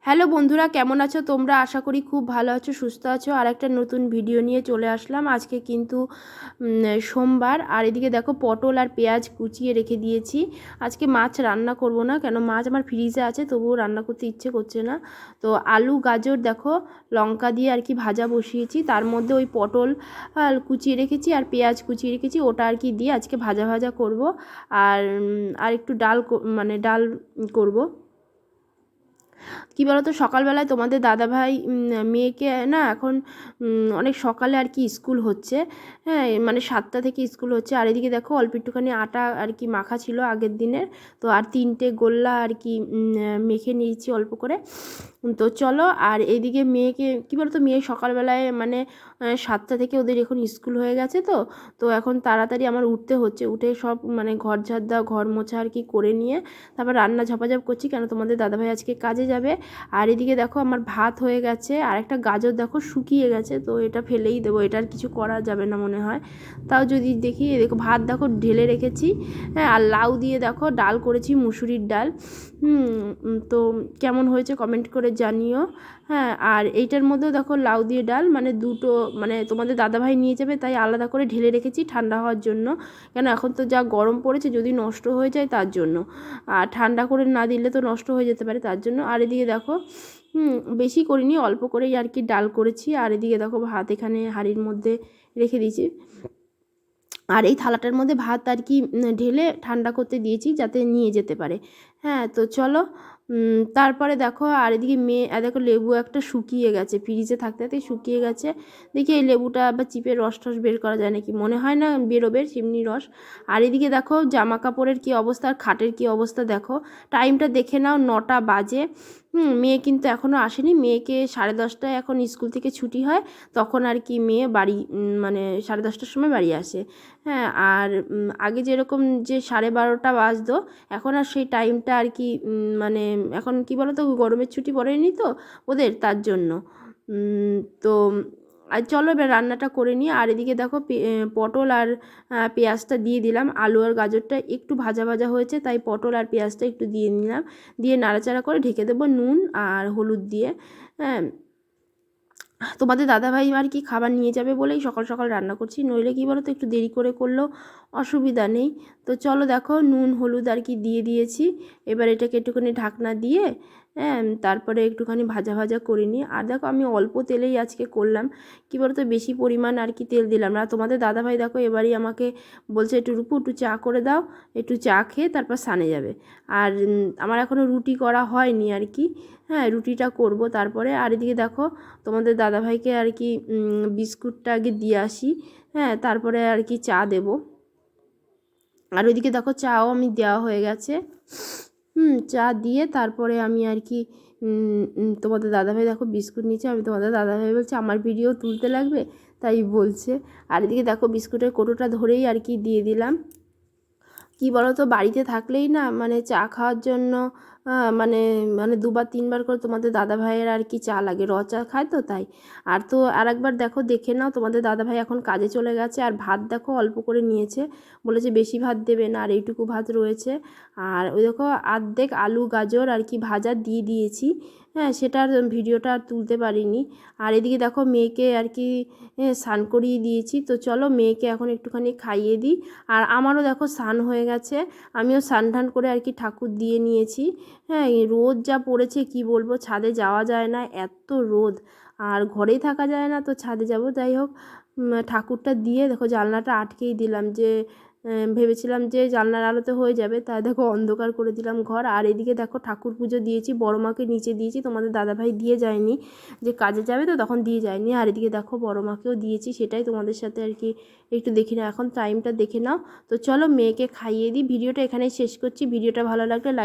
Hello বন্ধুরা, কেমন আছো তোমরা? আশা করি খুব ভালো আছো, সুস্থ আছো। আর একটা নতুন ভিডিও নিয়ে চলে আসলাম। আজকে কিন্তু সোমবার। আর এদিকে দেখো পটল আর পেঁয়াজ কুচিয়ে রেখে দিয়েছি। আজকে মাছ রান্না করব না, কেন মাছ আমার ফ্রিজে আছে, তবুও রান্না করতে ইচ্ছে করছে না। তো আলু গাজর দেখো লঙ্কা দিয়ে আর কি ভাজা বসিয়েছি, তার মধ্যে ওই পটল কুচিয়ে রেখেছি আর পেঁয়াজ কুচিয়ে রেখেছি, ওটা আর কি দিয়ে আজকে ভাজা ভাজা করব। আর আর একটু ডাল ডাল করব। কী বলো তো, সকালবেলায় তোমাদের দাদাভাই মেয়েকে না এখন অনেক সকালে আর কি স্কুল হচ্ছে, হ্যাঁ মানে 7টা থেকে স্কুল হচ্ছে। আর এদিকে দেখো অল্প একটুখানি আটা আর কি মাখা ছিল আগের দিনের, তো আর 3টে গোল্লা আর কি মেখে নিয়েছি অল্প করে। তো চলো, আর এইদিকে মেয়েকে কী বলো তো, মেয়ে সকালবেলায় মানে 7টা থেকে ওদের এখন স্কুল হয়ে গেছে, তো তো এখন তাড়াতাড়ি আমার উঠতে হচ্ছে। উঠে সব মানে ঘর ঝাড় দেওয়া, ঘর মোছা আর কি করে নিয়ে তারপর রান্না ঝাপাঝাপ করছি, কেন তোমাদের দাদাভাই আজকে কাজে যাবে। আর এদিকে দেখো আমার ভাত হয়ে গেছে, আর একটা গাজর দেখো শুকিয়ে গেছে, তো এটা ফেলেই দেবো, এটা আর কিছু করা যাবে না মনে হয়। তাও যদি দেখি, দেখো ভাত দেখো ঢেলে রেখেছি, হ্যাঁ। আর লাউ দিয়ে দেখো ডাল করেছি, মুসুরির ডাল। তো কেমন হয়েছে কমেন্ট করে জানিও, হ্যাঁ। আর এইটার মধ্যেও দেখো লাউ দিয়ে ডাল, মানে দুটো, মানে তোমাদের দাদাভাই নিয়ে যাবে তাই আলাদা করে ঢেলে রেখেছি ঠান্ডা হওয়ার জন্য, কেন এখন তো যা গরম পড়েছে, যদি নষ্ট হয়ে যায় তার জন্য। আর ঠান্ডা করে না দিলে তো নষ্ট হয়ে যেতে পারে, তার জন্য। আর এদিকে দেখো বেশি করিনি, অল্প করেই আর কি ডাল করেছি। আর এদিকে দেখো ভাত এখানে হাঁড়ির মধ্যে রেখে দিয়েছি, আর এই থালাটার মধ্যে ভাত আর কি ঢেলে ঠান্ডা করতে দিয়েছি যাতে নিয়ে যেতে পারে, হ্যাঁ। তো চলো, তারপরে দেখো আর এদিকে মেয়ে দেখো লেবু একটা শুকিয়ে গেছে, ফ্রিজে থাকতে থাকতে শুকিয়ে গেছে। দেখি এই লেবুটা আবার চিপে রস টস বের করা যায় নাকি, মনে হয় না বেরোবে চিমনি রস। আর এদিকে দেখো জামা কাপড়ের কী অবস্থা আর খাটের কী অবস্থা দেখো, টাইমটা দেখে নাও, 9টা বাজে। মেয়ে কিন্তু এখনও আসেনি, মেয়েকে 10:30টায় এখন স্কুল থেকে ছুটি হয়, তখন আর কি মেয়ে বাড়ি মানে 10:30টার সময় বাড়ি আসে, হ্যাঁ। আর আগে যেরকম যে 12:30 বাজতো, এখন আর সেই টাইমটা আর কি মানে এখন কি বলো তো, গরমের ছুটি পড়েনি তো ওদের, তার জন্য। তো আর চলো এবার রান্নাটা করে নিই। আর এদিকে দেখো পটল আর পেঁয়াজটা দিয়ে দিলাম, আলু আর গাজরটা একটু ভাজা ভাজা হয়েছে, তাই পটল আর পেঁয়াজটা একটু দিয়ে নিলাম, দিয়ে নাড়াচাড়া করে ঢেকে দেবো নুন আর হলুদ দিয়ে, হ্যাঁ। তোমাদের দাদাভাই আর কি খাবার নিয়ে যাবে বলেই সকাল সকাল রান্না করছি, নইলে কী বলো তো একটু দেরি করে করলেও অসুবিধা নেই। তো চলো দেখো নুন হলুদ আর কি দিয়ে দিয়েছি, এবার এটাকে একটুখানি ঢাকনা দিয়ে, হ্যাঁ, তারপরে একটুখানি ভাজা ভাজা করে নিই। আর দেখো আমি অল্প তেলেই আজকে করলাম, কী বলো তো বেশি পরিমাণ আর কি তেল দিলাম না। তোমাদের দাদাভাই দেখো এবারই আমাকে বলছে, একটু রূপু একটু চা করে দাও, একটু চা খেয়ে তারপর স্নানে যাবে। আর আমার এখনও রুটি করা হয়নি আর কি, হ্যাঁ, রুটিটা করব তারপরে। আর এদিকে দেখো তোমাদের দাদাভাইকে আর কি বিস্কুটটা আগে দিয়ে আসি, হ্যাঁ, তারপরে আর কি চা দেব। আর ওইদিকে দেখো চাও আমি দেওয়া হয়ে গেছে, চা দিয়ে তারপরে আমি আর কি তোমাদের দাদাভাই দেখো বিস্কুট নিচ্ছে, আমি তোমাদের দাদাভাই বলছে আমার ভিডিও তুলতে লাগবে, তাই বলছে। আর এদিকে দেখো বিস্কুটের কৌটোটা ধরেই আর কি দিয়ে দিলাম। কী বলো তো, বাড়িতে থাকলেই না মানে চা খাওয়ার জন্য মানে মানে 2বার 3বার করে তোমাদের দাদাভাইয়ের আর কি চা লাগে, চা খায় তো তাই। আর তো আরেকবার দেখো দেখে নাও, তোমাদের দাদাভাই এখন কাজে চলে গেছে, আর ভাত দেখো অল্প করে নিয়েছে, বলেছে বেশি ভাত দেবে না, আর এইটুকু ভাত রয়েছে। আর ওই দেখো অর্ধেক আলু গাজর আর কি ভাজা দিয়ে দিয়েছি, হ্যাঁ, সেটার ভিডিওটা আর তুলতে পারিনি। আর এদিকে দেখো মেয়েকে আর কি স্নান করিয়ে দিয়েছি, তো চলো মেয়েকে এখন একটুখানি খাইয়ে দিই। আর আমারও দেখো স্নান হয়ে গেছে, আমিও স্নান টান করে আর কি ঠাকুর দিয়ে নিয়েছি, হ্যাঁ। এই রোদ যা পড়েছে কি বলবো, ছাদে যাওয়া যায় না, এত রোদ, আর ঘরেই থাকা যায় না, তো ছাদে যাব। যাই হোক, ঠাকুরটা দিয়ে দেখো জানলাটা আটকেই দিলাম, যে ভেবেছিলাম যে জানলার আলোতে হয়ে যাবে, তাই দেখো অন্ধকার করে দিলাম ঘর। আর এদিকে দেখো ঠাকুর পুজো দিয়েছি, বড় মাকে নিচে দিয়েছি, তোমাদের দাদাভাই দিয়ে যায়নি, যে কাজে যাবে তো তখন দিয়ে যায়নি। আর এদিকে দেখো বড় মাকেও দিয়েছি, সেটাই তোমাদের সাথে আর কি একটু দেখে নাও, এখন টাইমটা দেখে নাও। তো চলো মেয়েকে খাইয়ে দিই, ভিডিওটা এখানেই শেষ করছি। ভিডিওটা ভালো লাগলে